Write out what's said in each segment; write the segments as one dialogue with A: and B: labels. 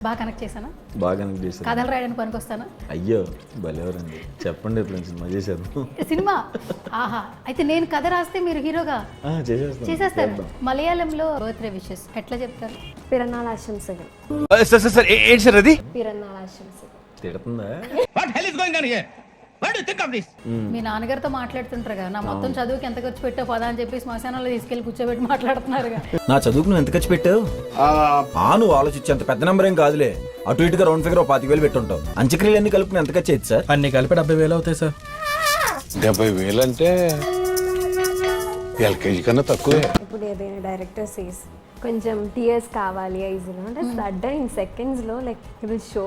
A: బాగా కనెక్ట్ చేశానా?
B: బాగా కనెక్ట్ చేశాను.
A: కథలు రాయడానికి పనికొస్తానా?
B: అయ్యో భలేవరండి, చెప్పండి ఎప్పుడు సినిమా చేసేద్దాం.
A: సినిమా ఆహా, అయితే నేను కథ రాస్తే మీరు హీరోగా చేసేస్తారు. మలయాళంలో బర్త్డే విషెస్ ఎట్లా చెప్తారు?
C: పిరన్నాళాశంసలు.
D: ఏంటి సార్ అది?
C: పిరన్నాళాశంసలు.
B: తిడుతుందా?
A: మీ నాన్నగారితో మాట్లాడుతుంటారు కదా, నా మొత్తం చదువుకి ఎంత ఖర్చు పెట్టావు పదా అని చెప్పి శ్మశానంలో తీసుకెళ్లి కూర్చోబెట్టి మాట్లాడుతున్నారు.
E: నా చదువుకు నువ్వు ఎంత ఖర్చు పెట్టావు? నువ్వు ఆలోచించి అంత పెద్ద నెంబర్ ఏం కాదులే, అటు ఇటుగా రౌండ్ ఫిగర్ 25,000 పెట్టుంటావు. అంత్యక్రియలు అన్ని కలిపి ఎంత ఖర్చు అయ్యింది సార్?
D: అన్ని కలిపి 70,000 అవుతాయి సార్.
F: 70,000 అంటే ఎల్కేజీ కన్నా తక్కువే.
C: ఇప్పుడు ఏదైనా డైరెక్టర్ సేస్ కొంచెం టీయర్స్ కావాలి ఐజ్లో అంటే సడన్ ఇన్ సెకండ్స్ లో లైక్ ఇట్ విల్ షో.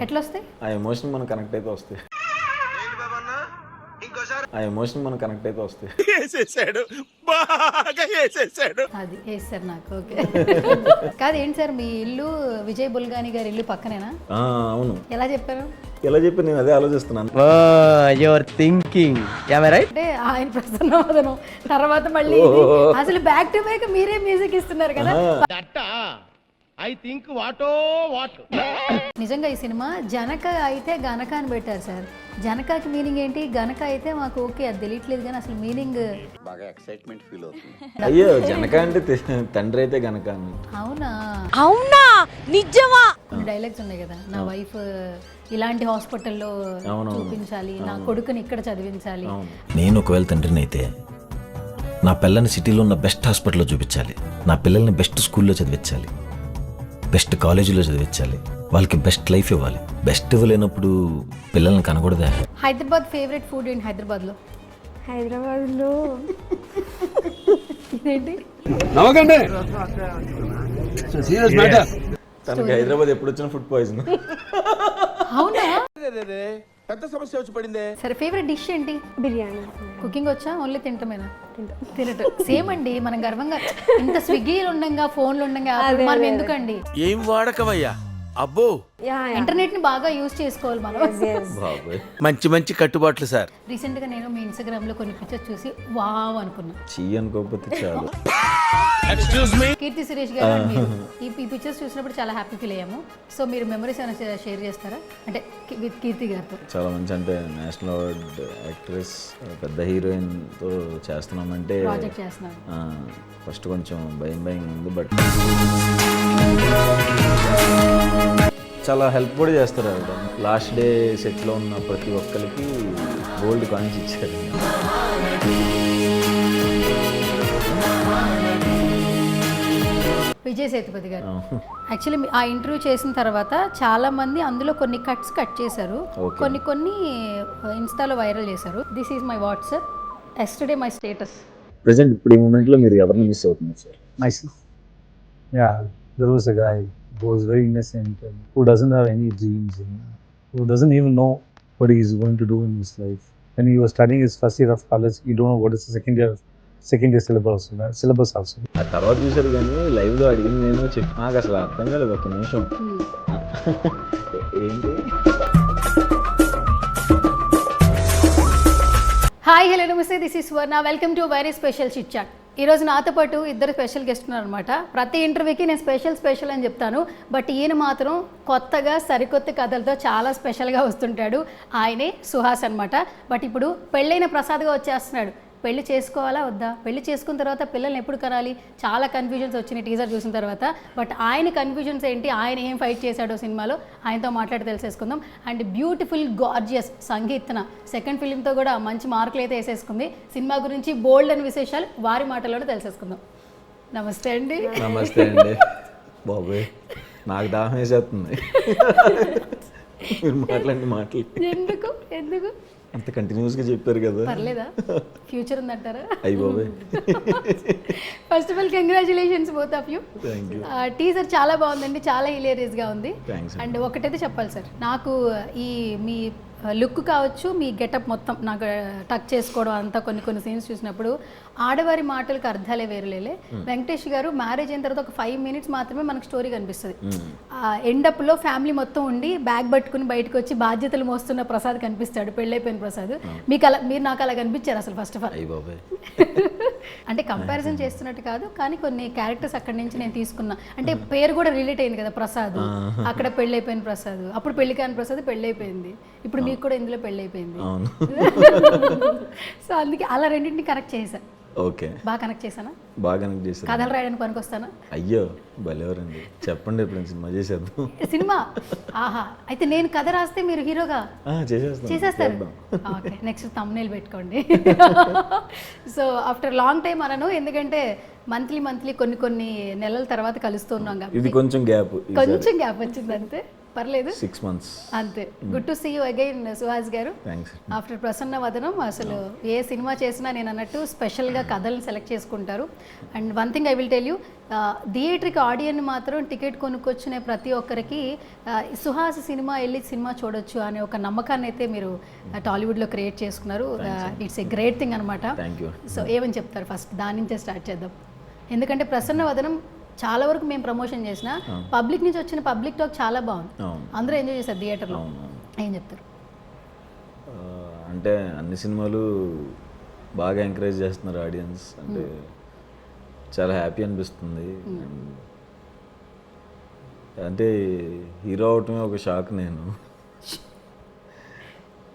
A: ఎట్లా వస్తాయి
B: ఆ ఎమోషన్ మనం కనెక్ట్ అయితే వస్తాయి.
A: అది వేస్తారు నాకు. ఓకే కాదు ఏంటి సార్, మీ ఇల్లు విజయ్ బుల్గాని గారి ఇల్లు పక్కనేనా?
B: అవును.
A: ఎలా చెప్పారు?
B: ఎలా చెప్పి నేను అదే ఆలోచిస్తున్నాను.
D: Your thinking right.
A: అంటే ఆయన ప్రసన్నవదనం తర్వాత మళ్ళీ ఇది. అసలు బ్యాక్ టు బ్యాక్ మీరే మ్యూజిక్ ఇస్తున్నారు కదా.
D: ఐ థింక్ వాటో వాట్.
A: నిజంగా ఈ సినిమా జనక అయితే గనక అని పెట్టారు సార్. జనకాకి మీనింగ్ ఏంటి, గనక అయితే మాకు ఓకే అది తెలియట్లేదు కానీ అసలు మీనింగ్
F: బాగా ఎక్సైట్మెంట్ ఫీల్ అవుతుంది.
B: అయ్యో జనక అంటే తండ్రి అయితే గనక అని.
A: అవునా నిజమా? డైలాగ్స్ ఉన్నాయి కదా, నా వైఫ్ ఇలాంటి హాస్పిటల్లో చూపించాలి, నా కొడుకుని ఇక్కడ చదివించాలి.
E: నేను ఒకవేళ తండ్రిని అయితే నా పిల్లని సిటీలో ఉన్న బెస్ట్ హాస్పిటల్లో చూపించాలి, నా పిల్లల్ని బెస్ట్ స్కూల్లో చదివించాలి, బెస్ట్ కాలేజీలో చదివించాలి, వాళ్ళకి బెస్ట్ లైఫ్ ఇవ్వాలి. బెస్ట్ ఇవ్వలేనప్పుడు పిల్లల్ని కనకూడదా?
A: హైదరాబాద్ ఫేవరెట్ ఫుడ్ ఏంటి? హైదరాబాద్లో ఇదేంటి
F: నమ్మకండి,
B: తనకి హైదరాబాద్ ఎప్పుడు వచ్చిన ఫుడ్ పాయిజన్.
A: అవునా?
D: పెద్ద సమస్య వచ్చి పడిందే.
A: సరే ఫేవరెట్ డిష్ ఏంటి?
C: బిర్యానీ.
A: కుకింగ్ వచ్చా? ఓన్లీ తింటమేనా? తినటం సేమ్ అండి. మనం గర్వంగా ఇంత స్విగ్గీలు ఉండంగా ఫోన్లు ఉండంగా మనం ఎందుకండి
D: ఏం వాడకవయ్యా అబ్బో.
A: ఇంటర్నెట్ ని బాగా యూజ్ చేసుకోవాలి మనం.
D: మంచి మంచి కట్టుబాట్లు సార్.
A: రీసెంట్ గా నేను మీ ఇన్స్టాగ్రామ్ లో కొన్ని పిక్చర్స్ చూసి వావ్ అనుకున్నా.
B: చీ అనుకోకపోతే చాలు.
A: కీర్తి సురేష్ గారు and మీరు ఈ పిక్చర్స్ చూసినప్పుడు చాలా హ్యాపీ ఫీల్ అయ్యాము. సో మీరు మెమరీస్ ఏమైనా షేర్ చేస్తారా అంటే విత్ కీర్తి గారితో?
B: చాలా మంచి, అంటే నేషనల్ అవార్డ్ యాక్ట్రెస్, పెద్ద హీరోయిన్ తో చేస్తున్నామంటే
A: ప్రాజెక్ట్ చేస్తున్నాం.
B: ఫస్ట్ కొంచెం భయం ఉంది, బట్ చాలా హెల్ప్ కూడా చేస్తారు ఆవిడ. లాస్ట్ డే సెట్లో ఉన్న ప్రతి ఒక్కరికి గోల్డ్ కాయిన్స్ ఇచ్చారు.
A: విజయ్ సేతుపతి గారు యాక్చువల్లీ ఆ ఇంటర్వ్యూ చేసిన తర్వాత చాలా మంది అందులో కొన్ని కట్స్ కట్ చేశారు, కొన్ని ఇన్స్టాలో వైరల్ చేశారు. This is my WhatsApp, yesterday my status.
B: Present ఇప్పుడు ఈ మూమెంట్లో మీరు ఎవరిని మిస్ అవుతున్నారు sir?
G: Myself. Yeah, there was a guy who was very innocent and who doesn't have any dreams and who doesn't even know what he is going to do in his life. When he was studying his first year of college, he don't know what is the second year syllabus also.
B: ఆ తర్వాత చూసారు కానీ లైవ్లో అడిగింది నేను చెప్పి నాకు అసలు అర్థం కాలేదు. ఒక నిమిషం ఏంటి?
A: హాయ్ హలో నమస్తే, this is Swarna. Welcome to very special chit chat. ఈరోజు నాతో పాటు ఇద్దరు స్పెషల్ గెస్ట్ ఉన్నారనమాట. ప్రతి ఇంటర్వ్యూకి నేను స్పెషల్ అని చెప్తాను, బట్ ఈయన మాత్రం కొత్తగా సరికొత్త కథలతో చాలా స్పెషల్గా వస్తుంటాడు. ఆయనే సుహాస్ అనమాట. బట్ ఇప్పుడు పెళ్ళైన ప్రసాద్గా వచ్చేస్తున్నాడు. పెళ్లి చేసుకోవాలా వద్దా, పెళ్లి చేసుకున్న తర్వాత పిల్లల్ని ఎప్పుడు కనాలి, చాలా కన్ఫ్యూజన్స్ వచ్చినాయి టీజర్ చూసిన తర్వాత. బట్ ఆయన కన్ఫ్యూజన్స్ ఏంటి, ఆయన ఏం ఫైట్ చేశాడో సినిమాలో, ఆయనతో మాట్లాడి తెలిసేసుకుందాం. అండ్ బ్యూటిఫుల్ గార్జియస్ సంగీతన సెకండ్ ఫిలింతో కూడా మంచి మార్కులు అయితే వేసేసుకుంది. సినిమా గురించి బోల్డ్ అని విశేషాలు వారి మాటల్లోనే తెలిసేసుకుందాం. నమస్తే అండి.
B: నమస్తే అండి. బాబోయ్ నాకు దాహం వేసేస్తుంది మీరు మాటలు.
A: ఎందుకు
B: అంత కంటిన్యూస్గా చెప్పారు కదా,
A: పర్లేదా? ఫ్యూచర్ ఉందంటారా?
B: అయ్యి బాబోయ్.
A: First of all congratulations both of you. Teaser చాలా బాగుందండి, చాలా హిలేరియస్గా ఉంది. అండ్ ఒకటైతే చెప్పాలి సార్, నాకు ఈ మీ లుక్ కావచ్చు, మీ గెటప్ మొత్తం నాకు టక్ చేసుకోవడం అంతా కొన్ని సీన్స్ చూసినప్పుడు ఆడవారి మాటలకు అర్థాలే వేరులేలే. వెంకటేష్ గారు మ్యారేజ్ అయిన తర్వాత ఒక 5 minutes మాత్రమే మనకు స్టోరీ కనిపిస్తుంది. ఎండప్లో ఫ్యామిలీ మొత్తం ఉండి బ్యాగ్ పట్టుకుని బయటకు వచ్చి బాధ్యతలు మోస్తున్న ప్రసాద్ కనిపిస్తాడు, పెళ్ళైపోయిన ప్రసాద్. మీరు నాకు అలా కనిపించారు అసలు ఫస్ట్ ఆఫ్ ఆల్.
B: అయ్యి బాబాయ్.
A: అంటే కంపారిజన్ చేస్తున్నట్టు కాదు, కానీ కొన్ని క్యారెక్టర్స్ అక్కడి నుంచి నేను తీసుకున్నా. అంటే పేరు కూడా రిలేట్ అయింది కదా, ప్రసాద్. అక్కడ పెళ్ళైపోయిన ప్రసాద్, అప్పుడు పెళ్లి కాని ప్రసాద్ పెళ్ళైపోయింది, ఇప్పుడు మీకు కూడా ఇందులో పెళ్ళైపోయింది. సో అందుకే అలా రెండింటిని కనెక్ట్ చేశా.
B: ఓకే,
A: బాగా కనెక్ట్ చేశానా?
B: బాగా కనెక్ట్ చేశారు.
A: కథలు రాయడానికి పనికొస్తానా?
B: అయ్యో భలేవరండి, చెప్పండి ఎప్పుడైనా సినిమా చేసేద్దాం.
A: సినిమా ఆహా, అయితే నేను కథ రాస్తే మీరు హీరోగా చేసేస్తారు. ఓకే, నెక్స్ట్ థంబ్నెయిల్ పెట్టుకోండి. సో ఆఫ్టర్ లాంగ్ టైం అనను, ఎందుకంటే మంత్లీ కొన్ని నెలల తర్వాత కలుస్తున్నాం కాబట్టి
B: ఇది కొంచెం గ్యాప్
A: వచ్చింది, అంతే పర్లేదు.
B: 6 months
A: అంతే. Good to see you again Suhas గారు.
B: థ్యాంక్స్.
A: ఆఫ్టర్ ప్రసన్న వదనం అసలు ఏ సినిమా చేసినా నేను అన్నట్టు స్పెషల్గా కథలను సెలెక్ట్ చేసుకుంటారు. And one thing I will tell you, థియేటర్కి ఆడియన్స్ మాత్రం టికెట్ కొనుక్కొచ్చునే ప్రతి ఒక్కరికి సుహాస్ సినిమా వెళ్ళి సినిమా చూడొచ్చు అనే ఒక నమ్మకాన్ని అయితే మీరు టాలీవుడ్లో క్రియేట్ చేసుకున్నారు. ఇట్స్ ఏ గ్రేట్ థింగ్ అనమాట.
B: Thank you.
A: సో ఏమని చెప్తారు ఫస్ట్, దాని నుంచే స్టార్ట్ చేద్దాం. ఎందుకంటే ప్రసన్న వదనం చాలా వరకు మేము ప్రమోషన్ చేసిన పబ్లిక్ నుంచి వచ్చిన పబ్లిక్ టాక్ చాలా బాగుంది, అందరూ ఎంజాయ్ చేశారు థియేటర్లో. ఏం చెప్తారు?
B: అంటే అన్ని సినిమాలు బాగా ఎంకరేజ్ చేస్తున్నారు ఆడియన్స్, అంటే చాలా హ్యాపీ అనిపిస్తుంది. అంటే హీరో అవటమే ఒక షాక్ నేను,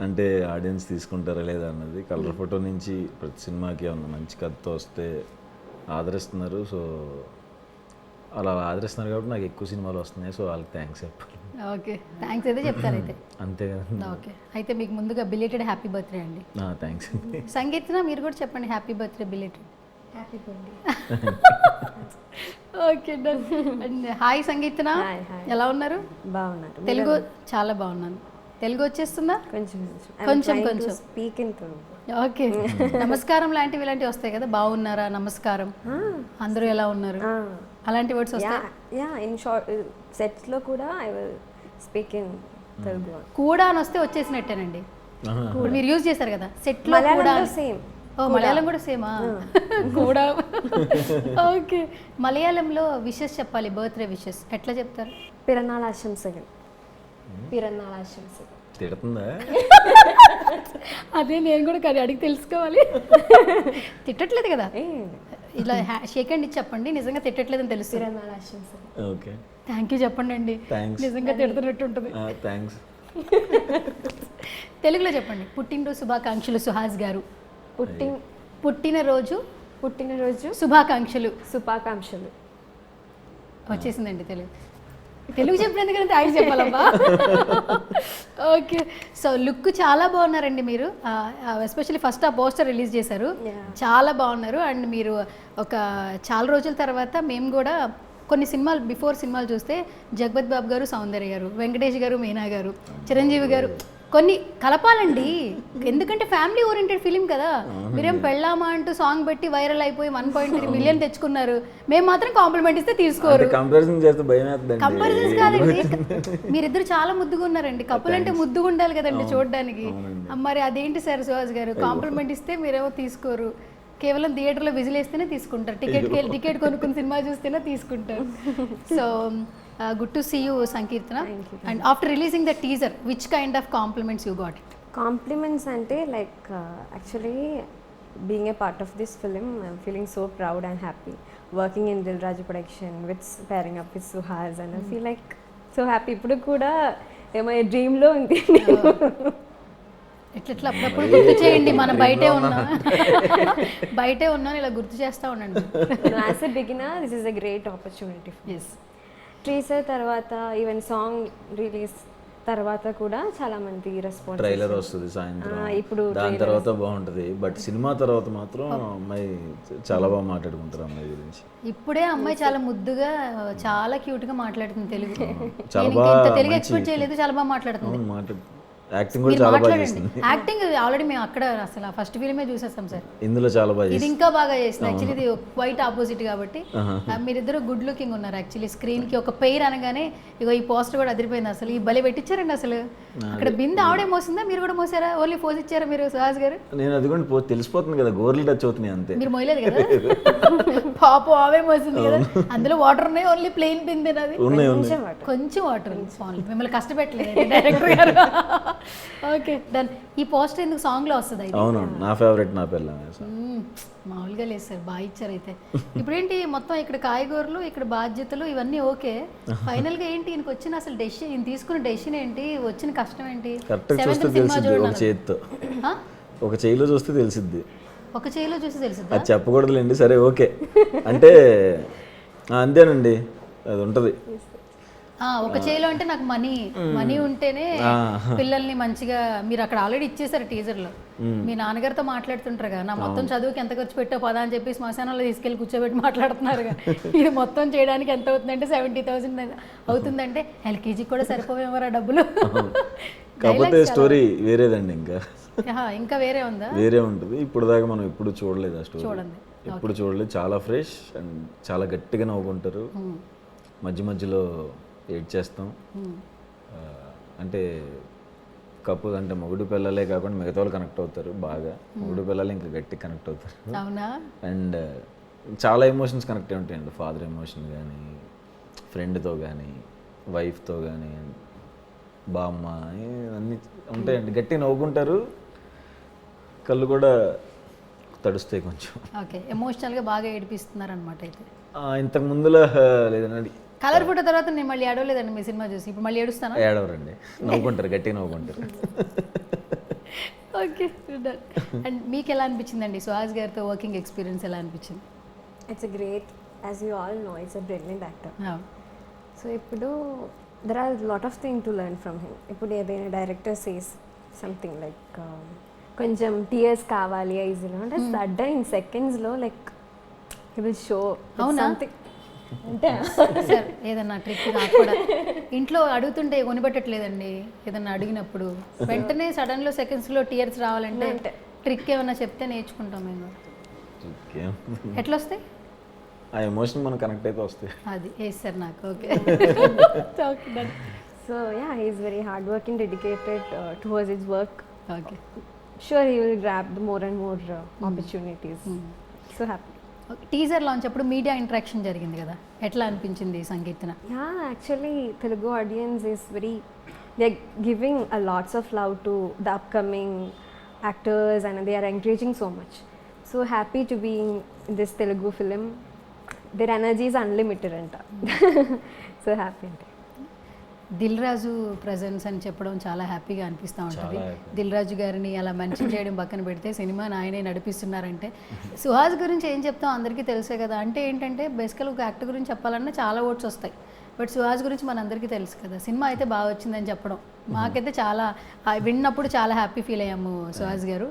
B: అంటే ఆడియన్స్ తీసుకుంటారా లేదా అన్నది. కలర్ ఫోటో నుంచి ప్రతి సినిమాకి ఏమన్నా మంచి కథతో వస్తే ఆదరిస్తున్నారు. సో అలా ఆదరిస్తున్నారు కాబట్టి నాకు ఎక్కువ సినిమాలు వస్తున్నాయి. సో వాళ్ళకి థ్యాంక్స్ చెప్పాలి.
A: ఓకే, థ్యాంక్స్ అయితే చెప్తారు అయితే.
B: అంతే కదా.
A: ఓకే, అయితే మీకు ముందుగా బిలేటెడ్ హ్యాపీ బర్త్డే అండి.
B: థ్యాంక్స్ అండి.
A: సంగీతన మీరు కూడా చెప్పండి happy birthday belated. Happy birthday. Okay done. And hi Sangeethana, ఎలా ఉన్నారు?
C: బాగున్నారు.
A: తెలుగు చాలా బాగున్నాను. తెలుగు వచ్చేస్తుందా? కొంచెం
C: స్పీక్ ఇన్ తెలుగు.
A: ఓకే. నమస్కారం లాంటివి ఇలాంటివి వస్తాయి కదా, బాగున్నారా, నమస్కారం, అందరూ ఎలా ఉన్నారు, అలాంటి వర్డ్స్ వస్తాయి.
C: యా ఇన్ షార్ట్ సెట్స్ లో కూడా I will speak in Telugu.
A: కూడా అని వస్తే వచ్చేసినట్టేనండి. ఇప్పుడు మీరు యూజ్ చేశారు కదా సెట్ లో కూడా.
C: సేమ్.
A: ఓ మలయాళం కూడా సేమా? కూడా. ఓకే, మలయాళంలో విషెస్ చెప్పాలి, బర్త్డే విషెస్ ఎట్లా చెప్తారు?
C: పిరన్నాళ ఆశంసలు. పిరన్నాళ ఆశంసలు.
B: తిడుతుందా?
A: అదే నేను కూడా కానీ అడిగి తెలుసుకోవాలి. తిట్టట్లేదు కదా, ఇలా షేక్ హ్యాండ్ ఇచ్చి చెప్పండి, నిజంగా తిట్టట్లేదని తెలుసు.
C: పిరన్నాళ ఆశంసలు.
B: ఓకే,
A: థ్యాంక్ యూ చెప్పండి అండి, నిజంగా తిడుతున్నట్టు ఉంటుంది.
B: థ్యాంక్స్.
A: తెలుగులో చెప్పండి. పుట్టినరోజు శుభాకాంక్షలు సుహాస్ గారు. పుట్టినరోజు శుభాకాంక్షలు.
C: శుభాకాంక్షలు
A: వచ్చేసిందండి తెలుగు చెప్పినందుకు కానీ థ్యాంక్స్ చెప్పాలమ్మా. ఓకే, సో లుక్ చాలా బాగున్నారండి మీరు, ఎస్పెషల్లీ ఫస్ట్ ఆ పోస్టర్ రిలీజ్ చేశారు, చాలా బాగున్నారు. అండ్ మీరు ఒక చాలా రోజుల తర్వాత మేము కూడా కొన్ని సినిమాలు బిఫోర్ సినిమాలు చూస్తే జగపత్ బాబు గారు, సౌందర్య గారు, వెంకటేష్ గారు, మీనా గారు, చిరంజీవి గారు కొన్ని కలపాలండి, ఎందుకంటే ఫ్యామిలీ ఓరియంటెడ్ ఫిలిం కదా. మీరేం పెళ్ళామా అంటూ సాంగ్ పెట్టి వైరల్ అయిపోయి 1.3 million తెచ్చుకున్నారు, మేము మాత్రం కాంప్లిమెంట్ ఇస్తే తీసుకోరు. కంపారిజన్స్ కాదండి, మీరిద్దరు చాలా ముద్దుగా ఉన్నారండి. కపుల్ అంటే ముద్దుగా ఉండాలి కదండి చూడడానికి. మరి అదేంటి సార్ సుహాస్ గారు, కాంప్లిమెంట్ ఇస్తే మీరేమో తీసుకోరు, కేవలం థియేటర్లో విజిల్ వేస్తేనే తీసుకుంటారు, టికెట్ కొనుక్కుని సినిమా చూస్తేనే తీసుకుంటారు. So good to see you Sankeerthana. And after releasing the teaser which kind of compliments you got?
C: Compliments అంటే like actually being a part of this film I'm feeling so proud and happy working in Dil Raju production with pairing up with Suhas and I feel like so happy. ఇప్పుడు కూడా ఏమో డ్రీమ్లో ఉంది.
A: ఎట్లా అప్పుడప్పుడు గుర్తు చేయండి, మనం బయటే ఉన్నాను ఇలా గుర్తు చేస్తూ ఉండండి.
C: As a beginner this is a great opportunity. Teaser తర్వాత ఈవెన్ సాంగ్ రిలీజ్ తర్వాత కూడా చాలా మంది రెస్పాన్స్.
B: ట్రైలర్ వస్తుంది సాయంత్రం, ఇప్పుడు దాని తర్వాత బాగుంటది, బట్ సినిమా తర్వాత మాత్రం అమ్మాయి చాలా బాగా మాట్లాడుకుంటారు అమ్మాయి గురించి.
A: ఇప్పుడే అమ్మాయి చాలా ముద్దుగా చాలా క్యూట్ గా మాట్లాడుతుంది తెలుగు. తెలుగు ఎక్స్పెక్ట్ చేయలేదు, చాలా బాగా మాట్లాడుతుంది.
B: యాక్టింగ్ కూడా
A: మీరు
B: చాలా బాగా
A: మాట్లాడండి.
B: చేసింది.
A: యాక్టింగ్ ఆల్రెడీ మేము అక్కడ అసలు ఫస్ట్ ఫిల్మే చూసేస్తాం సార్.
B: ఇందులో చాలా బాగా
A: ఇది
B: చేసింది.
A: ఇంకా బాగా చేసింది. యాక్చువల్లీ ఇది క్వైట్ ఆపోజిట్ కాబట్టి మీరిద్దరు గుడ్ లుకింగ్ ఉన్నారు. యాక్చువల్లీ స్క్రీన్ కి ఒక పెయిర్ అనగానే ఇగో ఈ పోస్టర్ కూడా అదిరిపోయింది. అసలు ఈ భలే పెట్టించారండి. అసలు అక్కడ బిందె ఆవిడే మోసిందా, మీరు కూడా మోసారా? ఓన్లీ పోజ్ ఇచ్చారా మీరు సుహాస్ గారు?
B: నేను అది కూడా తెలిసిపోతుంది కదా, గోర్లు టచ్ అవుతున్నాయి అంతే.
A: మీరు మోయలేదు కదా? పాపం ఆవే మోసింది కదా. అందులో వాటర్ ఉన్నాయి, ఓన్లీ ప్లెయిన్ బిందె అది.
B: ఉన్నాయి
A: కొంచెం వాటర్ మిమ్మల్ని కష్టపెట్టలేదు డైరెక్టర్ గారు. Okay done. ఈ పోస్టర్ ఎందుకు సాంగ్ లో వస్తుంది?
B: అవును, నా ఫేవరెట్ నా పిల్ల.
A: మామూలుగా లేదు సార్, బాగా ఇచ్చారు అయితే. ఇప్పుడేంటి మొత్తం ఇక్కడ కాయగూరలు, ఇక్కడ బాధ్యతలు ఇవన్నీ ఓకే. ఫైనల్ గా ఏంటి ఈయనకి వచ్చిన అసలు డెసిషన్, ఈయన తీసుకున్న డెసిషన్ ఏంటి, వచ్చిన కష్టం ఏంటి?
B: కరెక్ట్ చూస్తే తెలిసిద్ది. ఒక చేతితో ఒక చేయిలో చూస్తే తెలిసిద్ది.
A: ఒక చేయిలో చూసి తెలిసింది.
B: అది చెప్పకూడదులేండి, సరే ఓకే అంటే అంతేనండి, అది ఉంటుంది.
A: ఒక చేయిలో అంటే నాకు మనీ ఉంటేనే పిల్లల్ని మంచిగా, మీరు అక్కడ ఆల్రెడీ ఇచ్చేసారు టీజర్ లో. మీ నాన్నగారితో మాట్లాడుతుంటారు కదా, నా మొత్తం చదువుకి ఎంత ఖర్చు పెట్టావు పదా అని చెప్పి శ్మశానంలో తీసుకెళ్లి కూర్చోబెట్టి మాట్లాడుతున్నారు కదా. ఇది మొత్తం చేయడానికి ఎంత అవుతుందంటే 70,000 అవుతుందంటే ఎల్కేజీ కూడా సరిపోవేమరా డబ్బులు.
B: కాకపోతే స్టోరీ వేరేదండి,
A: ఇంకా వేరే ఉందా?
B: వేరే ఉంటుంది. ఇప్పుడు దాకా మనం ఎప్పుడు చూడలేదు ఆ స్టోరీ,
A: చూడండి.
B: ఎప్పుడు చూడలేదు. చాలా ఫ్రెష్ అండ్ చాలా గట్టిగా నవ్వుకుంటారు. మధ్య మధ్యలో ఏడ్ చేస్తాం. అంటే కపుల్ అంటే మొగుడు పిల్లలే కాకుండా మిగతా వాళ్ళు కనెక్ట్ అవుతారు బాగా. మొగుడు పిల్లలు ఇంకా గట్టి కనెక్ట్ అవుతారు.
A: అవునా? అండ్
B: చాలా ఎమోషన్స్ కనెక్ట్ అయి ఉంటాయండి. ఫాదర్ ఎమోషన్ కానీ, ఫ్రెండ్తో కానీ, వైఫ్తో కానీ, బామ్మ, అన్నీ ఉంటాయండి. గట్టి నవ్వుకుంటారు, కళ్ళు కూడా తడుస్తాయి కొంచెం.
A: ఓకే, ఎమోషనల్గా బాగా ఏడిపిస్తున్నారు అనమాట అయితే.
B: ఇంతకు ముందులో లేదండి.
A: కలర్ ఫోటో తర్వాత నేను మళ్ళీ ఏడవలేదండి మీ సినిమా చూసి. ఇప్పుడు మళ్ళీ ఏడుస్తాను.
B: ఏడవరండి, నవ్వుకుంటారు, గట్టిగా నవ్వుకుంటారు.
A: ఓకే. అండ్ మీకు ఎలా అనిపించిందండి సుహాస్ గారితో వర్కింగ్ ఎక్స్పీరియన్స్ ఎలా అనిపించింది?
C: It's great, as you all know it's a brilliant actor. So ఇప్పుడు there are lot of thing to learn from him. ఇప్పుడు ఏదైనా డైరెక్టర్ సేస్ సంథింగ్ లైక్ కొంచెం టీయర్స్ కావాలి ఐజ్లో అంటే సడన్ ఇన్ సెకండ్స్లో like he will show something. అంటే
A: sir ఏదన్నా ట్రిక్ నాకు కూడా ఇంట్లో అడుగుతుంటే కొనిపెట్టట్లేదండి. ఏదన్నా అడిగినప్పుడు వెంటనే సడన్లో సెకండ్స్లో టీయర్స్ రావాలంటే ట్రిక్ ఏమన్నా చెప్తే నేర్చుకుంటాం మేము. ఎట్లా వస్తాయి?
B: ఆ ఎమోషన్ మనం కనెక్ట్ అయితే వస్తాయి.
A: అది వేస్తారు నాకు. Okay.
C: So yeah, he is very hard working, dedicated towards his work.
A: Okay.
C: Sure, he will grab the more and more opportunities. So happy.
A: Teaser launch అప్పుడు మీడియా ఇంటరాక్షన్ జరిగింది కదా, ఎట్లా అనిపించింది సంగీతన?
C: Yeah, actually Telugu audience is very, they're giving a lots of love to the upcoming actors and they are encouraging so much. So happy to be in this Telugu film. Their energy is unlimited anta. So happy.
A: Dil Raju presence అని చెప్పడం చాలా హ్యాపీగా అనిపిస్తూ ఉంటుంది. దిల్ రాజు గారిని అలా mention చేయడం పక్కన పెడితే సినిమాని ఆయనే నడిపిస్తున్నారంటే, సుహాస్ గురించి ఏం చెప్తాం అందరికీ తెలుసే కదా. అంటే ఏంటంటే బేసికల్ ఒక యాక్టర్ గురించి చెప్పాలన్నా చాలా ఓట్స్ వస్తాయి, బట్ సుహాస్ గురించి మనందరికీ తెలుసు కదా. సినిమా అయితే బాగా వచ్చిందని చెప్పడం మాకైతే చాలా, విన్నప్పుడు చాలా హ్యాపీ ఫీల్ అయ్యాము. సుహాస్ గారు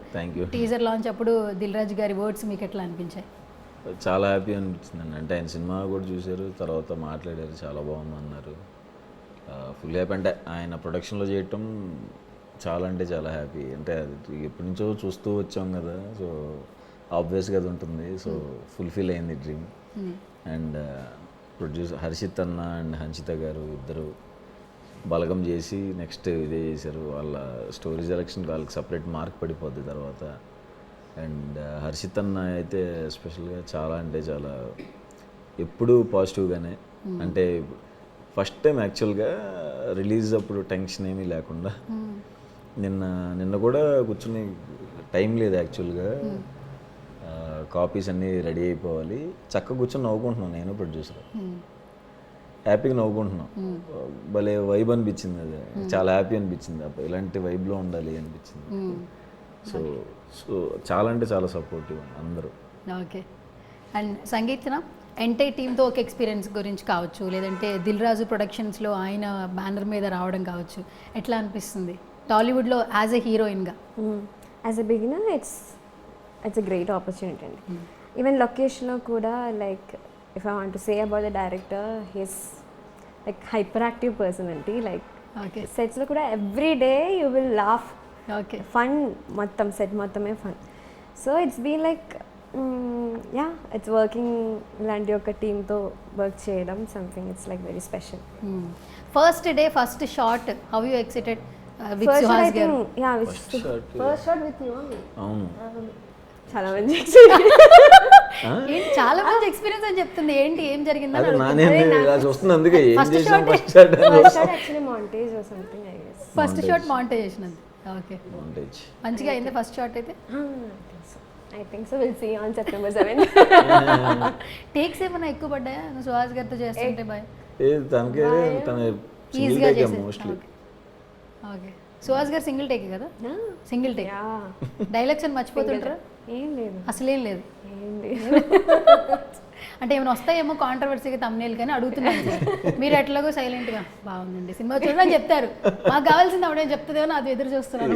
A: టీజర్ లాంచ్ అప్పుడు దిల్ రాజు గారి వర్డ్స్ మీకు ఎట్లా అనిపించాయి?
B: చాలా హ్యాపీ అనిపించిందండి. అంటే ఆయన సినిమా కూడా చూశారు, తర్వాత మాట్లాడారు, చాలా బాగుంది అన్నారు. Full happy. అంటే ఆయన ప్రొడక్షన్లో చేయటం చాలా అంటే చాలా హ్యాపీ. అంటే అది ఎప్పటి నుంచో చూస్తూ వచ్చాం కదా, సో ఆబ్వియస్గా అది ఉంటుంది. సో ఫుల్ఫిల్ అయింది డ్రీమ్. అండ్ ప్రొడ్యూసర్ హర్షిత్ అన్న అండ్ హన్షిత గారు ఇద్దరు బలగం చేసి నెక్స్ట్ ఇదే చేశారు. వాళ్ళ స్టోరీ సెలెక్షన్ వాళ్ళకి సపరేట్ మార్క్ పడిపోద్ది తర్వాత. అండ్ హర్షిత్ అన్న అయితే ఎస్పెషల్గా చాలా అంటే చాలా ఎప్పుడూ పాజిటివ్గానే. అంటే ఫస్ట్ టైం యాక్చువల్గా రిలీజ్ అప్పుడు టెన్షన్ ఏమీ లేకుండా, నిన్న కూడా కూర్చుని టైం లేదు యాక్చువల్గా, కాపీస్ అన్నీ రెడీ అయిపోవాలి, చక్కగా కూర్చొని నవ్వుకుంటున్నాను నేను ప్రొడ్యూసర్, హ్యాపీగా నవ్వుకుంటున్నాం. భలే వైబ్ అనిపించింది, అది చాలా హ్యాపీ అనిపించింది. ఇలాంటి వైబ్లో ఉండాలి అనిపించింది. సో సో చాలా అంటే చాలా సపోర్టివ్ అందరూ.
A: ఓకే. అండ్ సంగీతన ఎంటైర్ టీమ్తో ఒక ఎక్స్పీరియన్స్ గురించి కావచ్చు, లేదంటే దిల్ రాజు ప్రొడక్షన్స్లో ఆయన బ్యానర్ మీద రావడం కావచ్చు, ఎట్లా అనిపిస్తుంది టాలీవుడ్లో యాజ్ ఎ హీరోయిన్గా?
C: As a beginner it's a great opportunity అండి. ఈవెన్ లొకేషన్లో కూడా like if I want to say about the director, his like hyperactive personality. Like
A: okay
C: సెట్స్లో కూడా every day you will laugh,
A: okay
C: fun, మొత్తం set మొత్తమే fun. So it's be like yeah it's working ఇలాంటి ఒక టీమ్తో work చేయడం something it's like very special.
A: First day first shot how you excited with
C: first shot I
A: Suhas గారు?
C: Think first shot with you
B: అవును.
C: చాలా మంచి
A: ఏంటి చాలా మంచి ఎక్స్పీరియన్స్ అని చెప్తుంది, ఏంటి ఏం జరిగిందని
B: అదే
A: అడుగుతున్నా.
B: నానే ఇలా చూస్తున్నా, అందుకే ఏం
A: First
B: చేసాం
A: shot
B: first shot
C: first shot actually montage or something I guess.
A: First shot montage చేసినది. Okay
B: advantage.
A: మంచిగా అయింది ఫస్ట్ షాట్ అయితే.
C: I think so. We'll see on September 7th.
A: Takes ఏమైనా ఎక్కువ పడ్డాయా నువ్వు సుహాస్ గారితో చేస్తుంటే బాయ్?
B: తనకే తన సింగిల్
A: ఈజీగా
B: టేక్
A: చేసే
B: మోస్ట్లీ.
A: ఓకే సుహాస్ గారు సింగిల్ టేక్ కదా? Single take.
C: Yeah.
A: డైలాగ్స్ అని మర్చిపోతుంటారా?
C: ఏం లేదు,
A: అసలేం లేదు.
C: ఏం లేదు.
A: అంటే ఏమైనా వస్తాయేమో కాంట్రవర్సీగా తమ్నేల్ కానీ అడుగుతున్నాను సార్. మీరు ఎట్లాగో సైలెంట్గా బాగుందండి సినిమా చూడని చెప్తారు, మాకు కావాల్సింది అప్పుడే చెప్తుందేమో అది ఎదురు చూస్తున్నాను.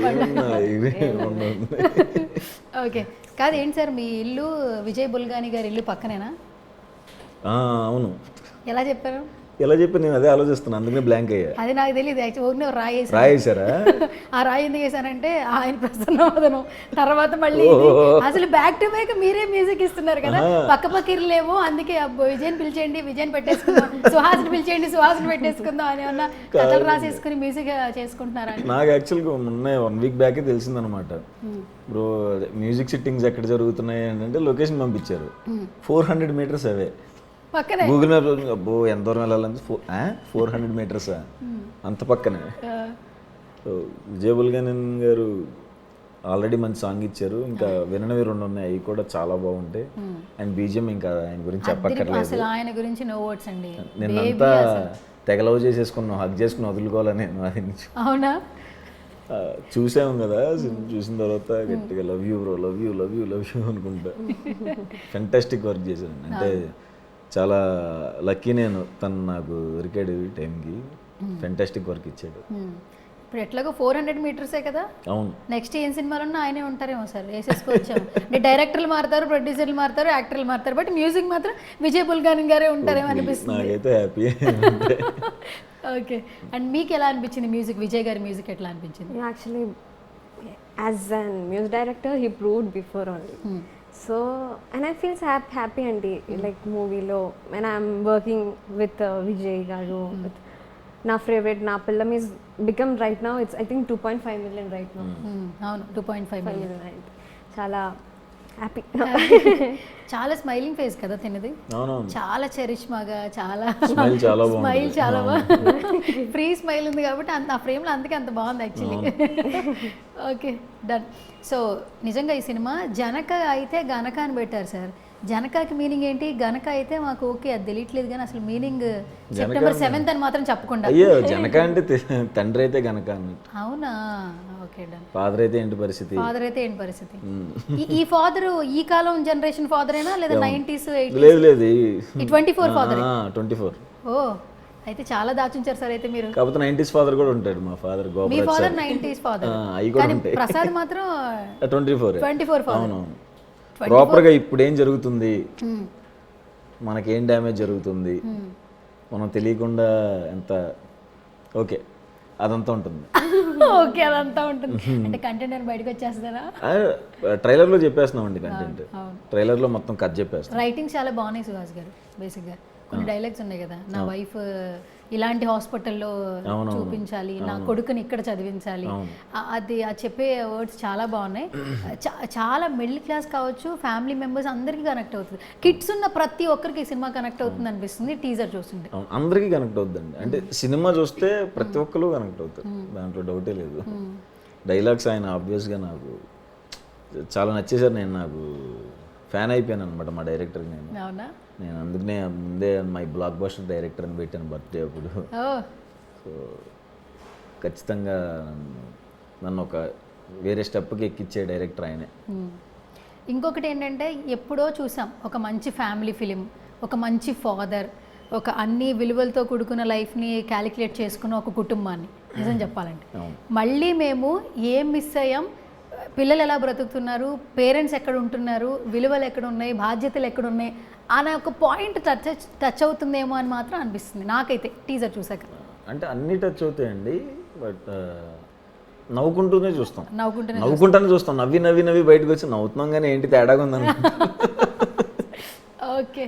A: ఓకే కాదు ఏంటి సార్ మీ ఇల్లు విజయ్ బుల్గాని గారి ఇల్లు పక్కనేనా?
B: అవును.
A: ఎలా చెప్పారు?
B: ఎలా చెప్పి నేను అదే ఆలోచిస్తున్నాను, అందుకనే బ్లాంక్ అయ్యా.
A: అది నాకు తెలియదు యాక్చువల్గా రాయేసి
B: రాయేశారా?
A: ఆ రాయి ఎందుకు వేసానంటే ఆయన ప్రసన్నవదనం తర్వాత మళ్ళీ ఇది. అసలు బ్యాక్ టు బ్యాక్ మీరే మ్యూజిక్ ఇస్తున్నారు కదా, పక్క పక్క ఇల్లేమో, అందుకే అబ్బో విజయన్ పిలిచేయండి విజయన్ పెట్టేసుకుందాం, సుహాస్ని పిలిచేయండి సుహాస్ని పెట్టేసుకుందాం అని ఏమన్నా కథలు రాసేసుకుని మ్యూజిక్ చేసుకుంటున్నారా?
B: నాకు యాక్చువల్గా మొన్న 1 వీక్ బ్యాకే తెలిసిందనమాట. బ్రో మ్యూజిక్ సిట్టింగ్స్ ఎక్కడ జరుగుతున్నాయి అంటే లొకేషన్ పంపించారు, 400 మీటర్స్ అవే.
A: పక్కనే
B: గూగుల్ మ్యాప్ అబ్బో ఎంత దూరం వెళ్ళాలని 400 మీటర్సా, అంత పక్కనే. విజయ్ బుల్గానన్ గారు ఆల్రెడీ మంచి సాంగ్ ఇచ్చారు, ఇంకా వినవి 2 ఉన్నాయి, అవి కూడా చాలా బాగుంటాయి. అండ్ బీజిఎం ఇంకా ఆయన గురించి చెప్పక్కర్లేదు.
A: అసలు ఆయన గురించి నో వర్డ్స్ అండి.
B: నిన్నంతా తెగలవ్ చేసేసుకున్నాం, హగ్ చేసుకుని వదులుకోవాలని నేను అది
A: అవునా?
B: చూసాము కదా, చూసిన తర్వాత గట్టిగా love you bro, love you love you love you అనుకుంటా. ఫెంటాస్టిక్ వర్క్ చేశాను, అంటే చాలా లక్కీ నేను, తను నాకు దొరికాడు ఈ టైంకి. ఫెంటాస్టిక్ వర్క్ ఇచ్చాడు.
A: ఇప్పుడు ఎట్లాగో 400 మీటర్సే కదా,
B: అవును.
A: నెక్స్ట్ ఏం సినిమాలో ఆయనే ఉంటారేమో సార్, వేసేసుకోవచ్చాము. అంటే డైరెక్టర్లు మారుతారు, ప్రొడ్యూసర్లు మారుతారు, యాక్టర్లు మారుతారు, బట్ మ్యూజిక్ మాత్రం విజయ్ బుల్గానన్ గారే ఉంటారేమో అనిపిస్తుంది.
B: నాకైతే హ్యాపీ.
A: ఓకే అండ్ మీకు ఎలా అనిపించింది మ్యూజిక్, విజయ్ గారి మ్యూజిక్ ఎట్లా అనిపించింది?
C: Actually, as an music director, he proved before only. So, and I feel happy and like movie lo, when I'm working with Vijay Garu, with na favorite na pillam is become right now, it's I think 2.5 million right now.
A: అవును 2.5 million.
C: చాలా happy.
A: చాలా smiling face కదా తినది,
B: అవునవును.
A: చాలా చరిష్మాగా, చాలా
B: smile చాలా బాగుంది.
A: స్మైల్ చాలా బాగుంది, ఫ్రీ స్మైల్ ఉంది కాబట్టి అంత ఆ ఫ్రేమ్లో అందుకే అంత బాగుంది యాక్చువల్లీ. Okay done. సో నిజంగా ఈ సినిమా జనక అయితే గనక అని పెట్టారు సార్, జనకాకి మీనింగ్ ఏంటి? గనక అయితే మాకు ఓకే అది తెలియట్లేదు కానీ అసలు మీనింగ్ సెప్టెంబర్ 7th అని మాత్రం చెప్పకుండా.
B: అయ్యో జనక అంటే తండ్రి అయితే గనక అన్నట్టు.
A: అవునా? Okay done.
B: ఫాదర్ అయితే ఏంటి పరిస్థితి?
A: ఫాదర్ అయితే ఏంటి పరిస్థితి? ఈ ఫాదర్ ఈ కాలం జనరేషన్ ఫాదరేనా లేదా 90s 80s?
B: లేదు లేదు,
A: ఈ 24 ఫాదర్.
B: 24.
A: ఓ అయితే చాలా దాచుంచారు సార్ అయితే మీరు.
B: కాకపోతే 90s ఫాదర్ కూడా ఉంటాడు మా ఫాదర్.
A: మీ ఫాదర్ 90s ఫాదర్,
B: అవి కూడా
A: కానీ
B: ఉంటాయి.
A: ప్రసాద్ మాత్రం
B: 24
A: ఫాదర్.
B: అవునవును. ప్రాపర్గా ఇప్పుడు ఏం జరుగుతుంది, మనకేం డ్యామేజ్ జరుగుతుంది, మనం తెలియకుండా ఎంత ఓకే అదంతా ఉంటుంది.
A: ఓకే అదంతా ఉంటుంది అంటే కంటెంట్ అని బయటకు వచ్చేస్తారా?
B: ట్రైలర్లో చెప్పేస్తున్నామండి కంటెంట్, ట్రైలర్లో మొత్తం కట్ చెప్పేస్తాం.
A: రైటింగ్ చాలా బాగున్నాయి సుహాస్ గారు. బేసిక్గా కొన్ని డైలాగ్స్ ఉన్నాయి కదా, నా వైఫ్ ఇలాంటి హాస్పిటల్లో చూపించాలి, నా కొడుకుని ఇక్కడ చదివించాలి, అది చెప్పే వర్డ్స్ చాలా బాగున్నాయి. చాలా మిడిల్ క్లాస్ కావచ్చు, ఫ్యామిలీ మెంబర్స్ అందరికీ కనెక్ట్ అవుతుంది. కిడ్స్ ఉన్న ప్రతి ఒక్కరికి ఈ సినిమా కనెక్ట్ అవుతుంది అనిపిస్తుంది టీజర్ చూస్తుంటే.
B: అందరికీ కనెక్ట్ అవుతుందండి, అంటే సినిమా చూస్తే ప్రతి ఒక్కరు కనెక్ట్ అవుతారు, దాంట్లో డౌటే లేదు. డైలాగ్స్ ఆయన ఆబ్వియస్గా నాకు చాలా నచ్చేసారు, నేను నాకు ఫ్యాన్ అయిపోయాను అనమాట మా డైరెక్టర్కి. నేను అందుకనే ముందే మై బ్లాక్ బస్టర్ డైరెక్టర్ అని పెట్టాను బర్త్డే అప్పుడు. సో ఖచ్చితంగా నన్ను ఒక వేరే స్టెప్కి ఎక్కిచ్చే డైరెక్టర్ ఆయనే.
A: ఇంకొకటి ఏంటంటే ఎప్పుడో చూసాం ఒక మంచి ఫ్యామిలీ ఫిలిం, ఒక మంచి ఫాదర్, ఒక అన్ని విలువలతో కూడుకున్న లైఫ్ని క్యాలిక్యులేట్ చేసుకున్న ఒక కుటుంబాన్ని, నిజం చెప్పాలంటే మళ్ళీ మేము ఏం మిస్ అయ్యాం, పిల్లలు ఎలా బ్రతుకుతున్నారు, పేరెంట్స్ ఎక్కడ ఉంటున్నారు, విలువలు ఎక్కడ ఉన్నాయి, బాధ్యతలు ఎక్కడ ఉన్నాయి అనే ఒక పాయింట్ టచ్ అవుతుందేమో అని మాత్రం అనిపిస్తుంది నాకైతే టీజర్ చూసాక.
B: అంటే అన్ని టచ్ అవుతాయండి, బట్ నవ్వుకుంటూనే చూస్తాం,
A: నవ్వుకుంటూనే
B: నవ్వుకుంటానే చూస్తాం. నవ్వి నవ్వి నవ్వి బయటకు వచ్చి నవ్వుతున్నాం కానీ ఏంటి తేడాగా ఉందని.
A: ఓకే,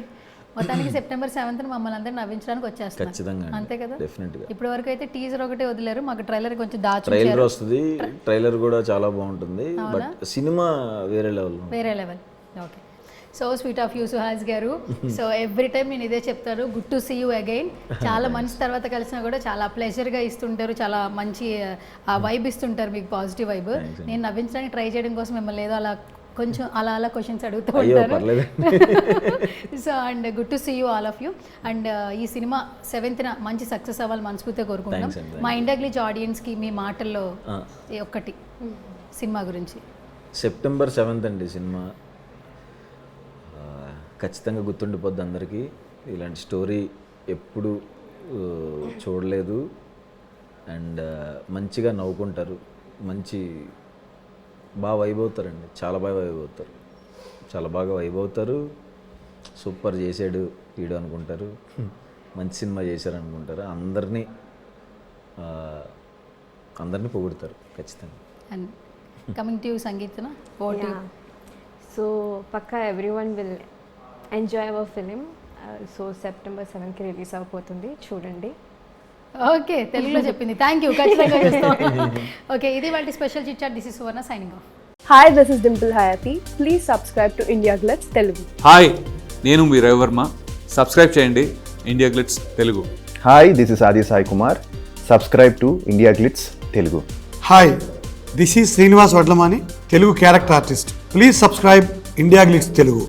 A: మొత్తానికి సెప్టెంబర్ 7th మమ్మల్ని అందరూ నవ్వించడానికి వచ్చేస్తారు.
B: ఖచ్చితంగా
A: అంతే కదా.
B: డెఫినెట్గా.
A: ఇప్పటి వరకు అయితే టీజర్ ఒకటే వదిలేరు, మాకు ట్రైలర్ కొంచెం
B: ట్రైలర్
A: దాచుంచారు.
B: వస్తుంది, ట్రైలర్ కూడా చాలా బాగుంటుంది, బట్ సినిమా వేరే లెవెల్.
A: వేరే level. Okay, so sweet of you Suhas గారు. సో ఎవ్రీ టైం నేను ఇదే చెప్తాను, good to see you again. చాలా మంచి తర్వాత కలిసినా కూడా చాలా ప్లెజర్గా ఇస్తుంటారు, చాలా మంచి ఆ వైబ్ ఇస్తుంటారు, మీకు పాజిటివ్ వైబ్. నేను నవ్వించడానికి ట్రై చేయడం కోసం మిమ్మల్ని ఏదో అలా కొంచెం అలా క్వశ్చన్స్ అడుగుతూ ఉంటాను. So and good to see you all of you. And ఈ సినిమా 7th మంచి సక్సెస్ అవ్వాలి మనస్ఫూర్తిగా కోరుకుంటాం. మా ఇండియా గ్లిచ్ ఆడియన్స్కి మీ మాటల్లో ఒక్కటి సినిమా గురించి.
B: సెప్టెంబర్ 7th అండి సినిమా, ఖచ్చితంగా గుర్తుండిపోద్ది అందరికీ. ఇలాంటి స్టోరీ ఎప్పుడు చూడలేదు. అండ్ మంచిగా నవ్వుకుంటారు, మంచి బాగా వైబ్ అవుతారండి, చాలా బాగా వైబ్ అవుతారు, చాలా బాగా వైబ్ అవుతారు. సూపర్ చేసాడు వీడు అనుకుంటారు, మంచి సినిమా చేశారు అనుకుంటారు, అందరినీ పొగుడతారు ఖచ్చితంగా.
A: And coming to Sangeethana, what you?
C: So పక్కా everyone will enjoy our film. So September 7th release అవబోతుంది, చూడండి.
A: ఓకే, తెలుగులో చెప్పింది, థ్యాంక్ యూ, ఖచ్చితంగా చేస్తాం. ఓకే, ఇది వాళ్ళ special chit chat. This is Suvarna signing off.
H: Hi, this is Dimple Hayati. Please subscribe to India Glitz Telugu.
I: Hi, నేను మీ రవివర్మ. సబ్స్క్రైబ్ చేయండి India Glitz Telugu.
J: Hi, this is Aadi Sai Kumar. Subscribe to India Glitz Telugu.
K: Hi, this is Srinivas Vadlamani, Telugu character artist. Please subscribe India Glitz Telugu.